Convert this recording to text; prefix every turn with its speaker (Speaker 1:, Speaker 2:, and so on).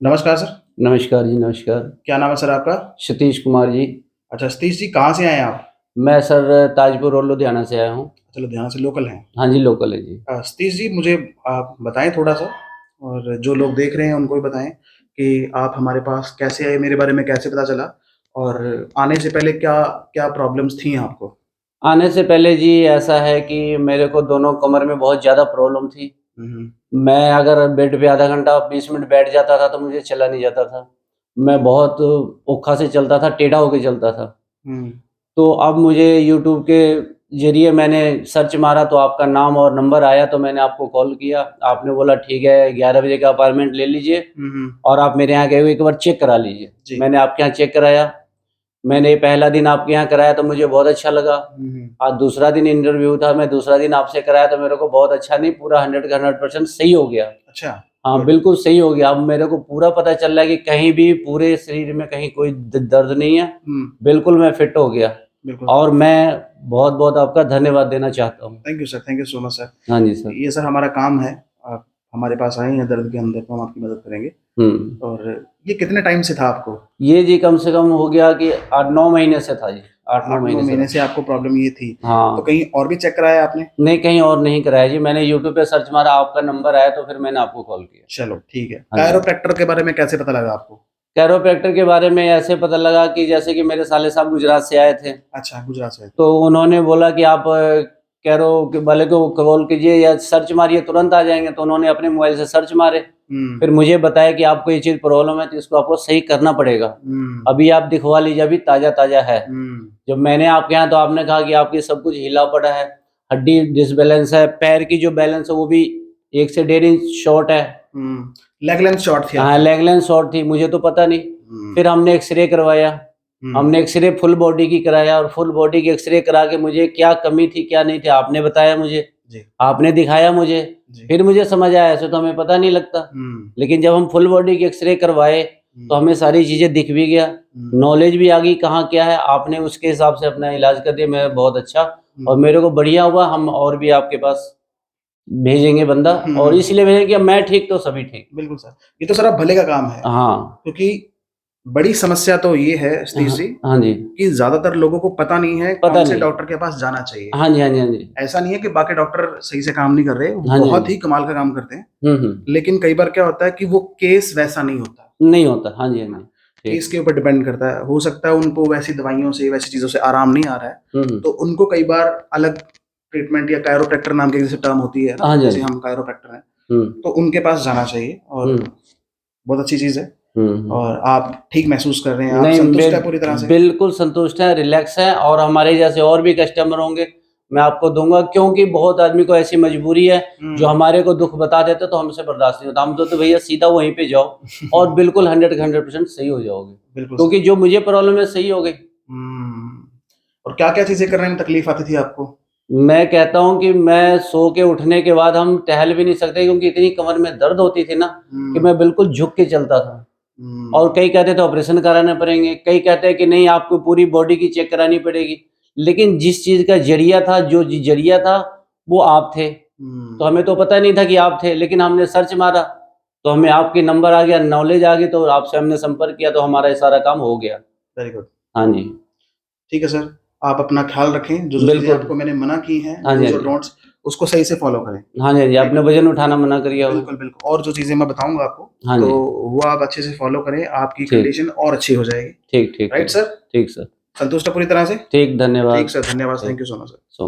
Speaker 1: नमस्कार सर।
Speaker 2: नमस्कार जी, नमस्कार।
Speaker 1: क्या नाम है सर आपका?
Speaker 2: सतीश कुमार जी।
Speaker 1: अच्छा सतीश जी, कहाँ से आए हैं आप?
Speaker 2: मैं सर ताजपुर और लुधियाना से आया हूँ।
Speaker 1: अच्छा, लुधियाना से लोकल हैं।
Speaker 2: हाँ जी, लोकल है जी।
Speaker 1: सतीश जी, मुझे आप बताएँ थोड़ा-सा, और जो लोग देख रहे हैं उनको भी बताएँ कि आप हमारे पास कैसे आए, मेरे बारे में कैसे पता चला, और आने से पहले क्या प्रॉब्लम्स थी आपको?
Speaker 2: आने से पहले जी ऐसा है कि मेरे को दोनों कमर में बहुत ज़्यादा प्रॉब्लम थी।
Speaker 1: हुँ, हुँ।
Speaker 2: मैं अगर बेड पे आधा घंटा 20 मिनट बैठ जाता था तो मुझे चला नहीं जाता था। मैं बहुत औखा से चलता था, टेढ़ा होके चलता था।
Speaker 1: हुँ,
Speaker 2: तो अब मुझे यूट्यूब के ज़रिए मैंने सर्च मारा तो आपका नाम और नंबर आया तो मैंने आपको कॉल किया। आपने बोला ठीक है 11 बजे का अपॉइंटमेंट ले लीजिए
Speaker 1: हुँ, हुँ।
Speaker 2: और आप मेरे यहाँ गए हुए एक बार चेक करा लीजिए।
Speaker 1: जी।
Speaker 2: मैंने आपके यहाँ चेक कराया। मैंने पहला दिन आपके यहाँ कराया तो मुझे बहुत अच्छा लगा।
Speaker 1: हुँ, हुँ।
Speaker 2: आज दूसरा दिन इंटरव्यू था, मैं दूसरा दिन आपसे कराया तो मेरे को बहुत अच्छा नहीं, पूरा 100 का 100% सही हो गया।
Speaker 1: अच्छा,
Speaker 2: हाँ,
Speaker 1: गुड।
Speaker 2: बिल्कुल सही हो गया। अब मेरे को पूरा पता चल रहा है कि कहीं भी पूरे शरीर में कहीं कोई द दर्द नहीं है।
Speaker 1: हुँ,
Speaker 2: बिल्कुल मैं फिट हो गया
Speaker 1: बिल्कुल।
Speaker 2: और मैं बहुत-बहुत आपका धन्यवाद देना चाहता हूँ।
Speaker 1: Thank you sir, thank you so much sir.
Speaker 2: हाँ जी, सर।
Speaker 1: ये सर हमारा काम है। आप हमारे पास आए हैं दर्द के अंदर, तो हम आपकी मदद करेंगे।
Speaker 2: हुँ।
Speaker 1: और ये कितने टाइम से था आपको?
Speaker 2: ये जी कम से कम हो गया कि 8-9 महीने से था जी, 8-9
Speaker 1: 8-9
Speaker 2: महीने से
Speaker 1: महीने
Speaker 2: था।
Speaker 1: से आपको प्रॉब्लम ये थी। तो
Speaker 2: हाँ,
Speaker 1: कहीं और भी चेक कराया आपने?
Speaker 2: नहीं कहीं और नहीं कराया जी, मैंने यूट्यूब पे सर्च मारा, आपका नंबर आया तो फिर मैंने आपको कॉल किया।
Speaker 1: चलो ठीक है।
Speaker 2: हाँ जी।
Speaker 1: कायरोप्रैक्टर के बारे में कैसे पता लगा आपको?
Speaker 2: कैरोप्रैक्टर के बारे में ऐसे पता लगा कि जैसे कि मेरे साले साहब गुजरात से आए थे,
Speaker 1: अच्छा, गुजरात से।
Speaker 2: तो उन्होंने बोला कि आप कैरो के वाले को कॉल कीजिए या सर्च मारिए तुरंत आ जाएँगे, तो उन्होंने अपने मोबाइल से सर्च मारे।
Speaker 1: हुँ,
Speaker 2: फिर मुझे बताया कि आपको ये चीज़ प्रॉब्लम है तो इसको आपको सही करना पड़ेगा।
Speaker 1: हुँ,
Speaker 2: अभी आप दिखवा लीजिए, अभी ताज़ा-ताज़ा है।
Speaker 1: हुँ,
Speaker 2: जब मैंने आपके यहाँ तो आपने कहा कि आपकी सब कुछ हिला पड़ा है, हड्डी डिसबैलेंस है, पैर की जो बैलेंस है वो भी 1 से डेढ़ इंच शॉर्ट है।
Speaker 1: हुँ। लेग लेंथ शॉर्ट थी
Speaker 2: हाँ,
Speaker 1: आपकी।
Speaker 2: लेग लेंथ शॉर्ट थी, मुझे तो पता नहीं।
Speaker 1: हुँ,
Speaker 2: फिर हमने एक्स-रे करवाया,
Speaker 1: हुँ,
Speaker 2: हमने एक्स-रे फुल बॉडी की कराया और फुल बॉडी की एक्स-रे करा के मुझे क्या कमी थी, क्या नहीं थी, आपने बताया मुझे,
Speaker 1: जी,
Speaker 2: आपने दिखाया मुझे।
Speaker 1: जी।
Speaker 2: फिर मुझे समझ आया, ऐसे तो हमें पता नहीं लगता।
Speaker 1: हुँ,
Speaker 2: लेकिन जब हम फुल बॉडी की एक्स-रे करवाए, तो
Speaker 1: हुँ,
Speaker 2: हमें सारी चीज़ें दिख भी गया,
Speaker 1: हुँ,
Speaker 2: नॉलेज भी आ गई कहाँ क्या है, आपने उसके हिसाब से अपना इलाज कर दिया, मैं बहुत अच्छा और
Speaker 1: हुँ,
Speaker 2: मेरे को बढ़िया हुआ, हम और भी आपके पास भेजेंगे बंदा
Speaker 1: हुँ,
Speaker 2: और
Speaker 1: हुँ।
Speaker 2: इसलिए भेजेंगे कि मैं ठीक तो सभी ठीक।
Speaker 1: बिल्कुल सर। ये तो सर अब भले का काम है,
Speaker 2: हाँ।
Speaker 1: क्योंकि बड़ी समस्या तो ये है सतीश
Speaker 2: हाँ,
Speaker 1: जी,
Speaker 2: हाँ जी।
Speaker 1: कि ज़्यादातर लोगों को पता नहीं है
Speaker 2: पता
Speaker 1: कौन से
Speaker 2: नहीं।
Speaker 1: डॉक्टर के पास जाना चाहिए।
Speaker 2: हाँ जी, हाँ जी, हाँ जी।
Speaker 1: ऐसा नहीं है कि बाकी डॉक्टर सही से काम नहीं कर रहे,
Speaker 2: हाँ जी, हाँ
Speaker 1: बहुत
Speaker 2: जी।
Speaker 1: ही कमाल का काम करते हैं।
Speaker 2: हुँ, हुँ।
Speaker 1: लेकिन कई बार क्या होता है कि वो केस वैसा नहीं होता।
Speaker 2: नहीं होता। हाँ जी, हाँ
Speaker 1: हाँ,
Speaker 2: जी।
Speaker 1: केस
Speaker 2: ठीक।
Speaker 1: के ऊपर डिपेंड करता है। हो सकता है उनको वैसी दवाइयों से, वैसी चीज़ों से आराम नहीं आ रहा है,
Speaker 2: हुँ, हुँ।
Speaker 1: तो उनको कई बार अलग ट्रीटमेंट या कायरोप्रैक्टर नाम की जैसे टर्म होती है ना,
Speaker 2: हाँ जी, हाँ
Speaker 1: जैसे
Speaker 2: जी।
Speaker 1: हम कायरोप्रैक्टर हैं,
Speaker 2: हुँ,
Speaker 1: तो उनके पास जाना चाहिए, और
Speaker 2: हुँ,
Speaker 1: बहुत अच्छी चीज़ है।
Speaker 2: हुँ, हुँ।
Speaker 1: और आप ठीक महसूस कर रहे हैं, आप
Speaker 2: नहीं,
Speaker 1: संतुष्ट हैं पूरी तरह से?
Speaker 2: बिल्कुल संतुष्ट हैं, रिलैक्स हैं और हमारे जैसे और भी कस्टमर होंगे, मैं आपको दूँगा क्योंकि बहुत आदमी को ऐसी मजबूरी है, जो
Speaker 1: हुँ।
Speaker 2: हमारे को दुःख बता देते तो हमसे बर्दाश्त नहीं होता। हम तो भैया सीधा वहीं पे जाओ और बिल्कुल 100 का 100% सही हो जाओगे।
Speaker 1: बिल्कुल
Speaker 2: क्योंकि
Speaker 1: सर।
Speaker 2: जो मुझे प्रॉब्लम है सही हो गई।
Speaker 1: हुँ। और क्या-क्या चीज़ें करने में तकलीफ़ आती थी आपको?
Speaker 2: मैं कहता हूँ कि मैं सो के उठने के बाद हम टहल भी नहीं सकते क्योंकि इतनी कमर में दर्द होती थी ना, कि
Speaker 1: हुँ,
Speaker 2: मैं बिल्कुल झुक के चलता था।
Speaker 1: हुँ,
Speaker 2: और कई कहते थे ऑपरेशन कराने पड़ेंगे, कई कहते हैं कि नहीं आपको पूरी बॉडी की चेक करानी पड़ेगी। लेकिन जिस चीज़ का ज़रिया था, जो ज़रिया था, वो आप थे। तो
Speaker 1: हुँ।
Speaker 2: हमें तो पता नहीं था कि आप थे, लेकिन हमने सर्च मारा, तो हमें आपके नंबर आ गया, नॉलेज आ गई, तो आपसे हमने संपर्क किया, तो हमारा ये सारा काम हो गया।
Speaker 1: Very good.
Speaker 2: हाँ जी,
Speaker 1: ठीक है सर, आप अपना ख़्याल रखें, जो-जो चीज़ें
Speaker 2: बिल्कुल।
Speaker 1: आपको मैंने मना की हैं,
Speaker 2: हाँ जी, हाँ
Speaker 1: डूज़ और
Speaker 2: जी।
Speaker 1: डोंट्स, उसको सही से फ़ॉलो करें,
Speaker 2: हाँ जी, हाँ जी,
Speaker 1: राइट?
Speaker 2: आपने वज़न उठाना मना कर दिया हमें।
Speaker 1: बिल्कुल, बिल्कुल, और जो चीज़ें मैं बताऊँगा आपको,
Speaker 2: हाँ
Speaker 1: तो
Speaker 2: जी,
Speaker 1: वो आप अच्छे से फ़ॉलो करें, आपकी
Speaker 2: ठीक,
Speaker 1: कंडीशन और अच्छी हो जाएगी।
Speaker 2: ठीक, ठीक,
Speaker 1: राइट
Speaker 2: ठीक।
Speaker 1: सर?
Speaker 2: ठीक सर।
Speaker 1: संतुष्ट हैं पूरी तरह से?
Speaker 2: ठीक,
Speaker 1: ठीक
Speaker 2: धन्यवाद।
Speaker 1: सर, धन्यवाद।
Speaker 2: ठीक,
Speaker 1: thank you so much sir.
Speaker 2: So